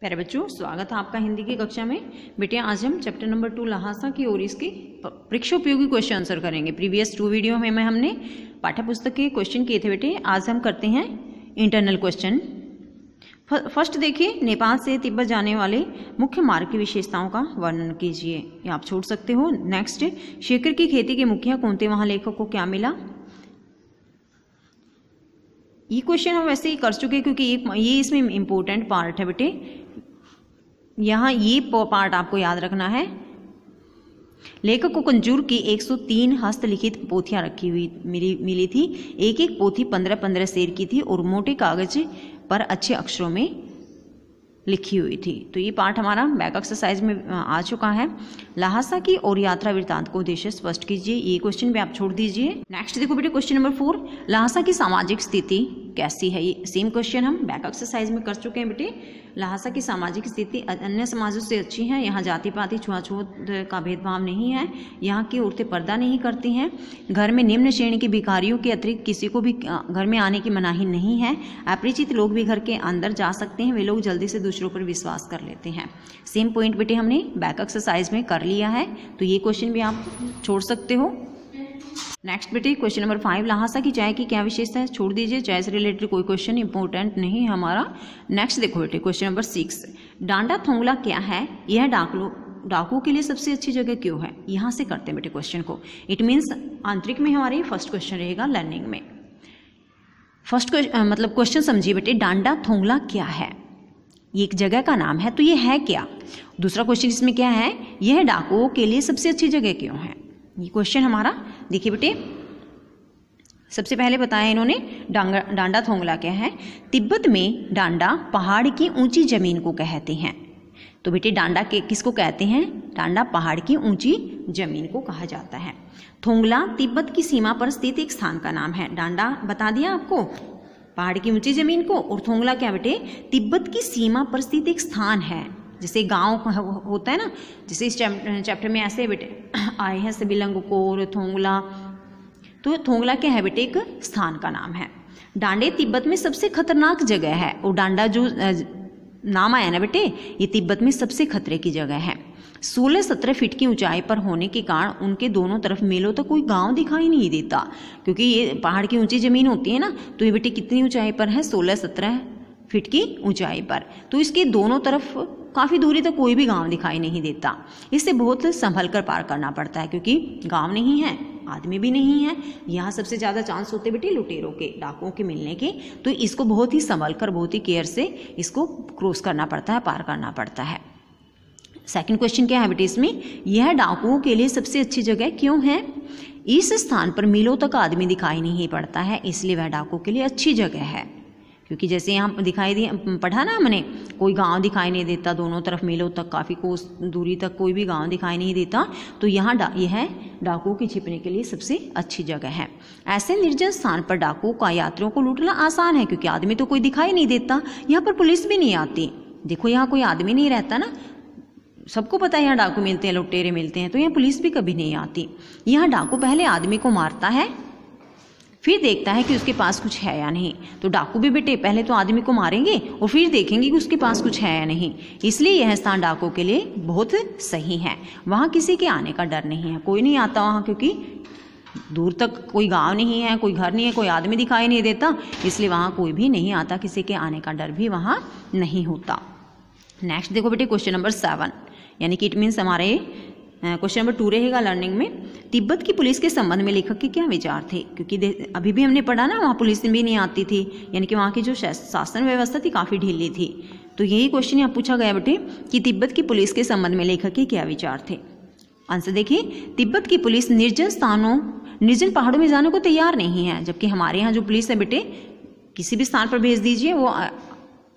प्यारे बच्चों, स्वागत है आपका हिंदी की कक्षा में। बेटे आज हम चैप्टर नंबर 2 लहासा की और इसके परीक्षा उपयोगी क्वेश्चन आंसर करेंगे। प्रीवियस 2 वीडियो में हमने पाठ्य पुस्तक के क्वेश्चन किए थे बेटे। आज हम करते हैं इंटरनल क्वेश्चन। फर्स्ट देखिए, नेपाल से तिब्बत जाने वाले मुख्य मार्ग की विशेषताओं का वर्णन कीजिए। ये आप छोड़ सकते हो। नेक्स्ट, शेखर की खेती के मुखिया कौन थे, वहाँ लेखक को क्या मिला। ये क्वेश्चन हम वैसे ही कर चुके हैं क्योंकि ये इसमें इम्पोर्टेंट पार्ट है बेटे। यहाँ ये पार्ट आपको याद रखना है। लेखक को कंजूर की 103 हस्तलिखित पोथियाँ रखी हुई मिली थी। एक एक पोथी 15-15 शेर की थी और मोटे कागज पर अच्छे अक्षरों में लिखी हुई थी। तो ये पार्ट हमारा बैक एक्सरसाइज में आ चुका है। लहासा की और यात्रा वृत्तांत को उद्देश्य स्पष्ट कीजिए। ये क्वेश्चन भी आप छोड़ दीजिए। नेक्स्ट देखो बेटे, क्वेश्चन नंबर 4, लहासा की सामाजिक स्थिति कैसी है। ये सेम क्वेश्चन हम बैक एक्सरसाइज में कर चुके हैं बेटे। लहासा की सामाजिक स्थिति अन्य समाजों से अच्छी है। यहाँ जाति पाति छुआछूत का भेदभाव नहीं है। यहाँ की औरतें पर्दा नहीं करती हैं। घर में निम्न श्रेणी के भिखारियों के अतिरिक्त किसी को भी घर में आने की मनाही नहीं है। अपरिचित लोग भी घर के अंदर जा सकते हैं। वे लोग जल्दी से दूसरों पर विश्वास कर लेते हैं। सेम पॉइंट बेटे हमने बैक एक्सरसाइज में कर लिया है, तो ये क्वेश्चन भी आप छोड़ सकते हो। नेक्स्ट बेटे, क्वेश्चन नंबर 5, लहासा की चाय की क्या विशेषता है। छोड़ दीजिए, चाय से रिलेटेड कोई क्वेश्चन इंपॉर्टेंट नहीं है हमारा। नेक्स्ट देखो बेटे, क्वेश्चन नंबर 6, डांडा थोंगला क्या है। यह डाकुओं के लिए सबसे अच्छी जगह क्यों है। यहाँ से करते हैं बेटे क्वेश्चन को। इट मीन्स आंतरिक में हमारे फर्स्ट क्वेश्चन रहेगा लर्निंग में। फर्स्ट मतलब क्वेश्चन समझिए बेटे, डांडा थोंगला क्या है। ये एक जगह का नाम है, तो ये है क्या। दूसरा क्वेश्चन इसमें क्या है, यह डाकुओं के लिए सबसे अच्छी जगह क्यों है। ये क्वेश्चन हमारा देखिए बेटे, सबसे पहले बताया इन्होंने डांडा थोंगला क्या है। तिब्बत में डांडा पहाड़ की ऊंची जमीन को कहते हैं। तो बेटे डांडा के किसको कहते हैं, डांडा पहाड़ की ऊंची जमीन को कहा जाता है। थोंगला तिब्बत की सीमा पर स्थित एक स्थान का नाम है। डांडा बता दिया आपको, पहाड़ की ऊंची जमीन को, और थोंगला क्या बेटे, तिब्बत की सीमा पर स्थित एक स्थान है। जैसे गांव होता है ना, जैसे इस चैप्टर में ऐसे बेटे आए हैं सिबिलंगकोर थोंगला। तो थोंगला क्या है बेटे, एक स्थान का नाम है। डांडे तिब्बत में सबसे खतरनाक जगह है। और डांडा जो नाम आया ना बेटे, ये तिब्बत में सबसे खतरे की जगह है। 16-17 फीट की ऊंचाई पर होने के कारण उनके दोनों तरफ मीलों तक कोई गांव दिखाई नहीं देता, क्योंकि ये पहाड़ की ऊंची जमीन होती है ना। तो ये बेटे कितनी ऊंचाई पर है, 16-17 फीट की ऊंचाई पर। तो इसके दोनों तरफ काफ़ी दूरी तक कोई भी गांव दिखाई नहीं देता। इससे बहुत संभल कर पार करना पड़ता है, क्योंकि गांव नहीं है, आदमी भी नहीं है। यहाँ सबसे ज़्यादा चांस होते बेटे लुटेरों के, डाकुओं के मिलने के। तो इसको बहुत ही संभल कर, बहुत ही केयर से इसको क्रॉस करना पड़ता है, पार करना पड़ता है। सेकंड क्वेश्चन क्या है बेटे इसमें, यह डाकुओं के लिए सबसे अच्छी जगह क्यों है। इस स्थान पर मीलों तक आदमी दिखाई नहीं पड़ता है, इसलिए वह डाकुओं के लिए अच्छी जगह है। क्योंकि जैसे यहाँ दिखाई दिया, पढ़ा ना हमने, कोई गांव दिखाई नहीं देता, दोनों तरफ मीलों तक काफ़ी कोस दूरी तक कोई भी गांव दिखाई नहीं देता। तो यहाँ यह डाकुओं के छिपने के लिए सबसे अच्छी जगह है। ऐसे निर्जन स्थान पर डाकुओं का यात्रियों को लूटना आसान है, क्योंकि आदमी तो कोई दिखाई नहीं देता। यहाँ पर पुलिस भी नहीं आती। देखो यहाँ कोई आदमी नहीं रहता ना, सबको पता है यहाँ डाकू मिलते हैं, लुटेरे मिलते हैं, तो यहाँ पुलिस भी कभी नहीं आती। यहाँ डाकू पहले आदमी को मारता है, फिर देखता है कि उसके पास कुछ है या नहीं। तो डाकू भी बेटे पहले तो आदमी को मारेंगे और फिर देखेंगे कि उसके पास कुछ है या नहीं। इसलिए यह स्थान डाकुओं के लिए बहुत सही है। वहाँ किसी के आने का डर नहीं है, कोई नहीं आता वहाँ, क्योंकि दूर तक कोई गांव नहीं है, कोई घर नहीं है, कोई आदमी दिखाई नहीं देता, इसलिए वहाँ कोई भी नहीं आता, किसी के आने का डर भी वहाँ नहीं होता। नेक्स्ट देखो बेटे, क्वेश्चन नंबर 7, यानी कि इट मीन्स हमारे क्वेश्चन नंबर 2 रहेगा लर्निंग में। तिब्बत की पुलिस के संबंध में लेखक के क्या विचार थे। क्योंकि अभी भी हमने पढ़ा ना, वहाँ पुलिस भी नहीं आती थी, यानी कि वहाँ की जो शासन व्यवस्था थी काफ़ी ढीली थी। तो यही क्वेश्चन यहाँ पूछा गया बेटे कि तिब्बत की पुलिस के संबंध में लेखक के क्या विचार थे। आंसर देखिए, तिब्बत की पुलिस निर्जन स्थानों, निर्जन पहाड़ों में जाने को तैयार नहीं है। जबकि हमारे यहाँ जो पुलिस है बेटे, किसी भी स्थान पर भेज दीजिए वो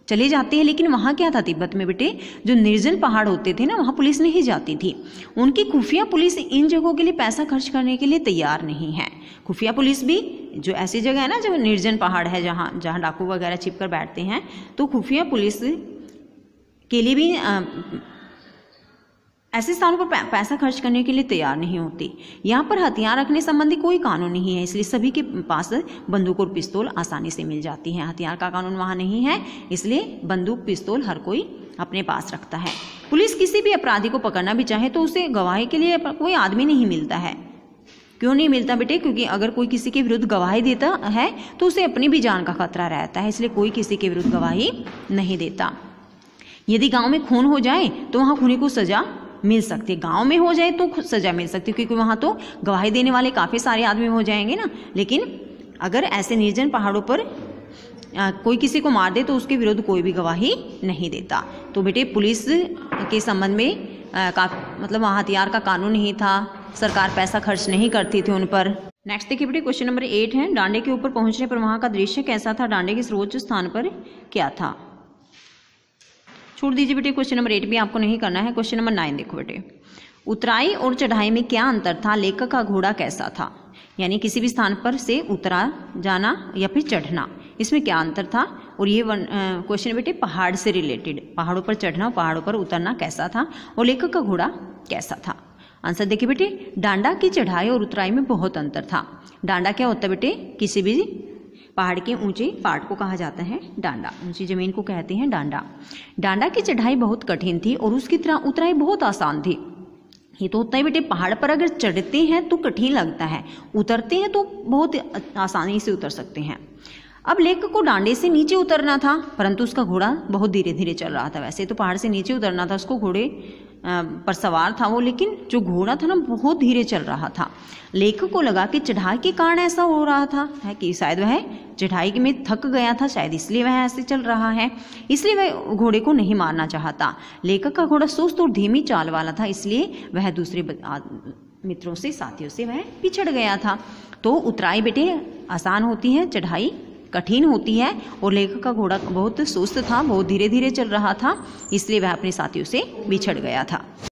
चले जाते हैं। लेकिन वहाँ क्या था तिब्बत में बेटे, जो निर्जन पहाड़ होते थे ना, वहाँ पुलिस नहीं जाती थी। उनकी खुफिया पुलिस इन जगहों के लिए पैसा खर्च करने के लिए तैयार नहीं है। खुफिया पुलिस भी जो ऐसी जगह है ना, जो निर्जन पहाड़ है, जहाँ डाकू वगैरह छिप कर बैठते हैं, तो खुफिया पुलिस के लिए भी ऐसे स्थानों पर पैसा खर्च करने के लिए तैयार नहीं होती। यहाँ पर हथियार रखने संबंधी कोई कानून नहीं है, इसलिए सभी के पास बंदूक और पिस्तौल आसानी से मिल जाती है। हथियार का कानून वहाँ नहीं है, इसलिए बंदूक पिस्तौल हर कोई अपने पास रखता है। पुलिस किसी भी अपराधी को पकड़ना भी चाहे तो उसे गवाही के लिए कोई आदमी नहीं मिलता है। क्यों नहीं मिलता बेटे? क्योंकि अगर कोई किसी के विरुद्ध गवाही देता है तो उसे अपनी भी जान का खतरा रहता है, इसलिए कोई किसी के विरुद्ध गवाही नहीं देता। यदि गांव में खून हो जाए तो वहां खूनी को सजा मिल सकती है। गांव में हो जाए तो सजा मिल सकती है, क्योंकि वहां तो गवाही देने वाले काफी सारे आदमी हो जाएंगे ना। लेकिन अगर ऐसे निर्जन पहाड़ों पर कोई किसी को मार दे तो उसके विरुद्ध कोई भी गवाही नहीं देता। तो बेटे पुलिस के संबंध में मतलब वहाँ हथियार का कानून नहीं था, सरकार पैसा खर्च नहीं करती थी उन पर। नेक्स्ट देखिए बेटे क्वेश्चन नंबर 8 है, डांडे के ऊपर पहुंचने पर वहाँ का दृश्य कैसा था? डांडे के सर्वोच्च स्थान पर क्या था? छोड़ दीजिए बेटे, क्वेश्चन नंबर 8 भी आपको नहीं करना है। क्वेश्चन नंबर 9 देखो बेटे, उतराई और चढ़ाई में क्या अंतर था? लेखक का घोड़ा कैसा था? यानी किसी भी स्थान पर से उतरा जाना या फिर चढ़ना, इसमें क्या अंतर था? और ये क्वेश्चन बेटे पहाड़ से रिलेटेड, पहाड़ों पर चढ़ना पहाड़ों पर उतरना कैसा था और लेखक का घोड़ा कैसा था? आंसर देखिए बेटे, डांडा की चढ़ाई और उतराई में बहुत अंतर था। डांडा क्या होता है बेटे? किसी भी पहाड़ के ऊंचे पार्ट को कहा जाता है डांडा, ऊंची जमीन को कहते हैं डांडा। डांडा की चढ़ाई बहुत कठिन थी और उसकी उतराई बहुत आसान थी। ये तो होता है बेटे, पहाड़ पर अगर चढ़ते हैं तो कठिन लगता है, उतरते हैं तो बहुत आसानी से उतर सकते हैं। अब लेखक को डांडे से नीचे उतरना था, परंतु उसका घोड़ा बहुत धीरे धीरे चल रहा था। वैसे तो पहाड़ से नीचे उतरना था, उसको घोड़े पर सवार था वो, लेकिन जो घोड़ा था ना बहुत धीरे चल रहा था। लेखक को लगा कि चढ़ाई के कारण ऐसा हो रहा था, है कि शायद वह चढ़ाई में थक गया था, शायद इसलिए वह ऐसे चल रहा है, इसलिए वह घोड़े को नहीं मारना चाहता। लेखक का घोड़ा सुस्त और धीमी चाल वाला था, इसलिए वह दूसरे मित्रों से, साथियों से वह पिछड़ गया था। तो उतराई बेटे आसान होती है, चढ़ाई कठिन होती है, और लेखक का घोड़ा बहुत सुस्त था, बहुत धीरे धीरे चल रहा था, इसलिए वह अपने साथियों से बिछड़ गया था।